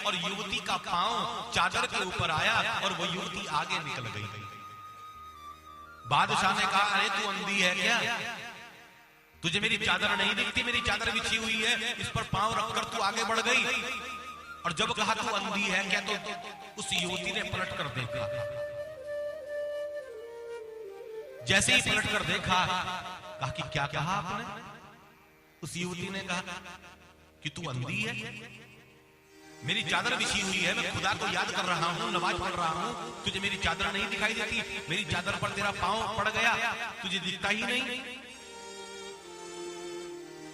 और युवती का पांव चादर के ऊपर आया और वो युवती आगे निकल गई। बादशाह ने कहा, अरे तू अंधी है क्या? तुझे मेरी चादर नहीं दिखती? मेरी चादर बिछी हुई है, इस पर पांव रखकर तू आगे बढ़ गई। और जब कहा तू अंधी है क्या, तो उस युवती ने पलट कर देखा। जैसे ही पलट कर देखा, कहा कि क्या कहा आपने? उस युवती ने कहा कि तू अंधी है, मेरी चादर बिछी हुई है, मैं खुदा को याद कर रहा हूं, नमाज पढ़ रहा हूं, तुझे मेरी चादर नहीं दिखाई देती? मेरी चादर पर तेरा पांव पड़ गया, तुझे दिखता ही नहीं।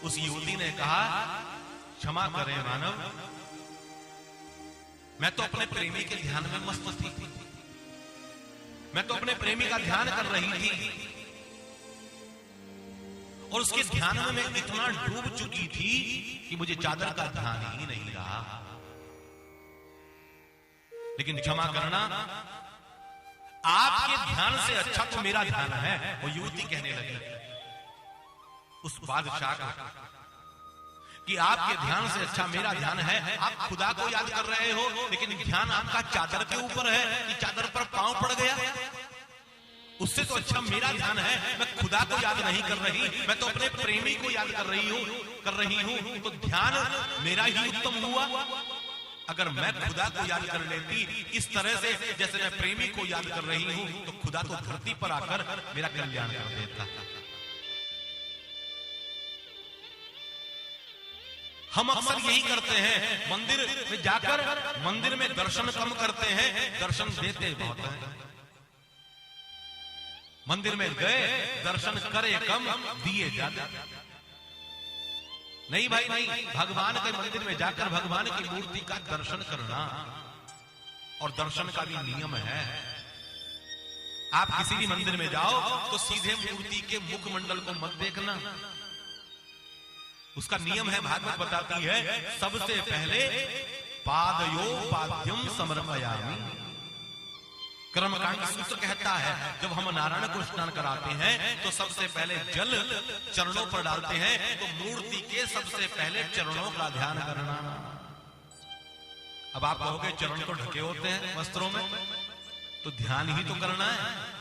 उस युवती ने कहा, क्षमा करें मानव, मैं तो अपने प्रेमी के ध्यान में मस्त थी, मैं तो अपने प्रेमी का ध्यान कर रही थी और उसके ध्यान में मैं इतना डूब चुकी थी कि मुझे चादर का ध्यान ही नहीं रहा। लेकिन क्षमा करना, आपके ध्यान से अच्छा तो मेरा ध्यान है। वो युवती कहने लगी उस बादशाह का कि आपके ध्यान से अच्छा मेरा ध्यान है। आप खुदा को याद कर रहे हो, लेकिन ध्यान आपका चादर के ऊपर है कि चादर पर पांव पड़ गया। उससे तो अच्छा मेरा ध्यान है, मैं खुदा को याद नहीं कर रही, मैं तो अपने प्रेमी को याद कर रही हूं। तो ध्यान मेरा ही उत्तम हुआ। अगर मैं खुदा को याद कर लेती इस तरह से जैसे मैं प्रेमी को याद कर रही हूं, तो खुदा तो धरती पर आकर मेरा कल्याण कर देता। हम अक्सर यही करते हैं, मंदिर में जाकर मंदिर में दर्शन कम करते हैं, दर्शन देते बहुत हैं। मंदिर में गए, दर्शन करे कम, दिए ज्यादा। नहीं भाई नहीं, भगवान के मंदिर में जाकर भगवान की मूर्ति का दर्शन करना, और दर्शन का भी नियम है। आप किसी भी मंदिर में जाओ तो सीधे मूर्ति के मुखमंडल को मत देखना, उसका नियम है, भागवत बताती है, सबसे पहले पादयो पाद्यम समर्पयामि। कर्मकांड सूत्र कहता है, जब हम नारायण को स्नान कराते हैं तो सबसे पहले जल चरणों पर डालते हैं, तो मूर्ति के सबसे पहले चरणों का ध्यान करना। अब आप कहोगे चरण तो ढके होते हैं वस्त्रों में, तो ध्यान ही तो करना है।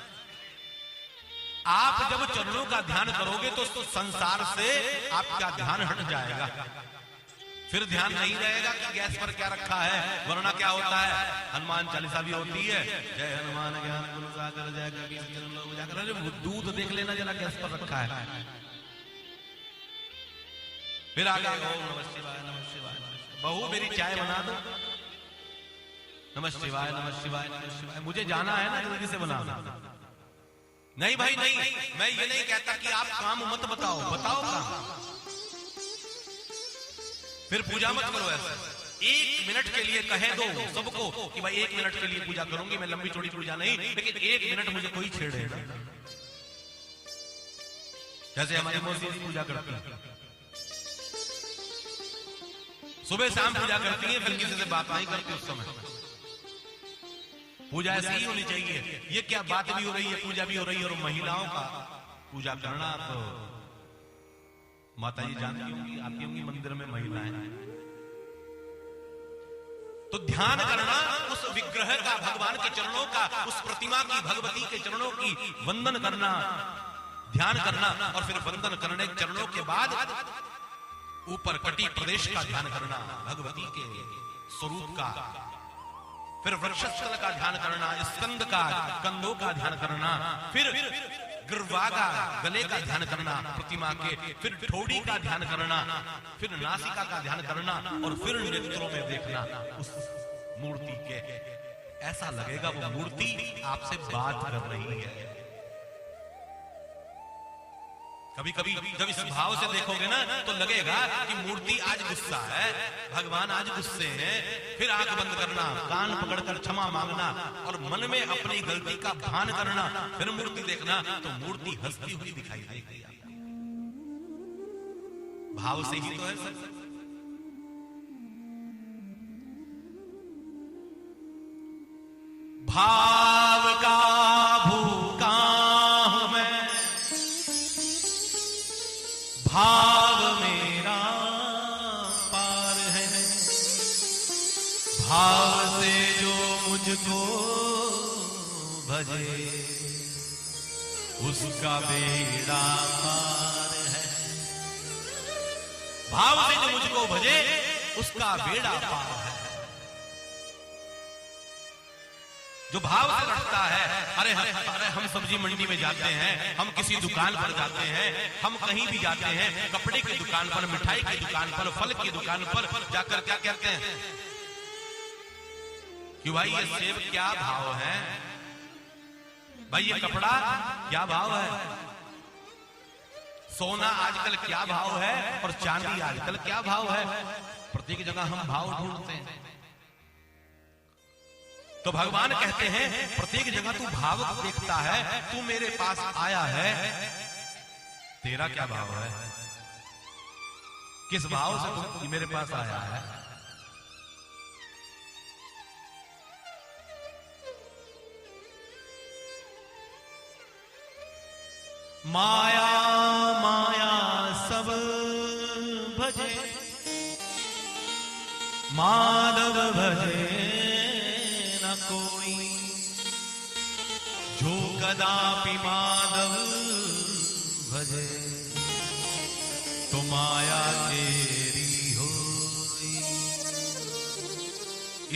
आप जब चरणों का ध्यान करोगे तो संसार से आपका ध्यान हट जाएगा, फिर ध्यान नहीं रहेगा कि गैस पर क्या रखा है। वरना क्या होता है, हनुमान चालीसा भी होती है, जय हनुमान ज्ञान गुण सागर जय कबीर जन लोग जाकर, अरे दूध देख लेना जरा गैस पर रखा है। फिर आगे ओम नमः शिवाय नमः शिवाय, बहू मेरी चाय बना दो, नमः शिवाय नमः शिवाय नमः शिवाय, मुझे जाना है ना, जल्दी से बना दो। नहीं भाई नहीं, मैं ये नहीं कहता कि आप काम मत बताओ, बताओ काम, फिर पूजा मत करो ऐसा। 1 मिनट के लिए कहे दो सबको कि भाई 1 मिनट के लिए पूजा करूंगी, मैं लंबी चौड़ी पूजा नहीं, लेकिन 1 मिनट मुझे कोई छेड़ेगा। जैसे हमारी मौसी पूजा करती है, सुबह शाम पूजा करती है, फिर किसी से बात नहीं करती उस समय। पूजा ऐसी ही होनी चाहिए। ये क्या बात भी हो रही है, पूजा भी हो रही है, और महिलाओं का पूजा करना तो माता जी जानती होंगी, आती होंगी मंदिर में महिलाएं, तो ध्यान करना उस विग्रह का, भगवान के चरणों का, उस प्रतिमा की, भगवती के चरणों की वंदन करना, ध्यान करना, और फिर वंदन करने चरणों के बाद ऊपर कटी प्रदेश का ध्यान करना, भगवती के स्वरूप का, फिर वृक्षस्थल का ध्यान करना, स्कंद का, कंधों का ध्यान करना, फिर गिरवा का, गले का ध्यान करना प्रतिमा के, फिर ठोड़ी का ध्यान करना, फिर नासिका का ध्यान करना, और फिर नेत्रों में देखना उस मूर्ति के। ऐसा लगेगा वो मूर्ति आपसे बात कर रही है। कभी कभी जब इस भाव से देखोगे ना, तो लगेगा कि मूर्ति आज गुस्सा है, भगवान आज गुस्से हैं। फिर आंख बंद करना, कान पकड़कर क्षमा मांगना, और मन में अपनी गलती का भान करना, फिर मूर्ति देखना, तो मूर्ति हंसती हुई दिखाई देगी। भाव से ही तो है सर। भाव का भूखा हूं मैं, भाव मेरा पार है, भाव से जो मुझको भजे उसका बेड़ा पार है। भाव से जो मुझको भजे उसका बेड़ा पार है। जो भाव से रखता है, अरे हम सब्जी मंडी में जाते हैं, हम किसी दुकान पर जाते हैं, हम कहीं भी जाते हैं, कपड़े की दुकान पर, मिठाई की दुकान पर, फल की दुकान पर जाकर क्या कहते हैं कि भाई ये सेब क्या भाव है, भाई ये कपड़ा क्या भाव है, सोना आजकल क्या भाव है और चांदी आजकल क्या भाव है। प्रत्येक जगह हम भाव ढूंढते हैं। तो भगवान कहते हैं प्रत्येक जगह तू भाव देखता है, तू मेरे पास आया है, तेरा क्या भाव है, किस भाव से तू मेरे पास आया है। माया माया सब भजे माधव भजे न कोई, जो कदापि माधव भजे तो माया तेरी होई।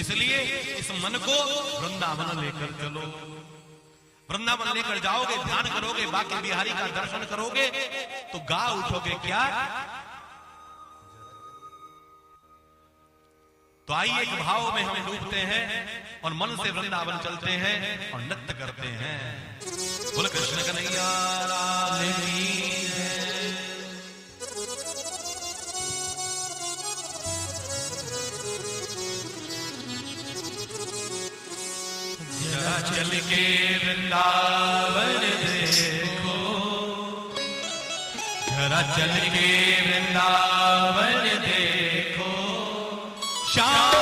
इसलिए इस मन को वृंदावन लेकर चलो। वृंदावन लेकर जाओगे, ध्यान करोगे, बाकी बिहारी का दर्शन करोगे तो गा उठोगे क्या। तो आइए एक भाव में हम डूबते हैं और मन से वृंदावन चलते हैं और नृत्य करते हैं। बोल कृष्ण कन्हैया लाल की जय। जरा चल के वृंदावन देखो, जरा चल के वृंदावन देखो, श्याम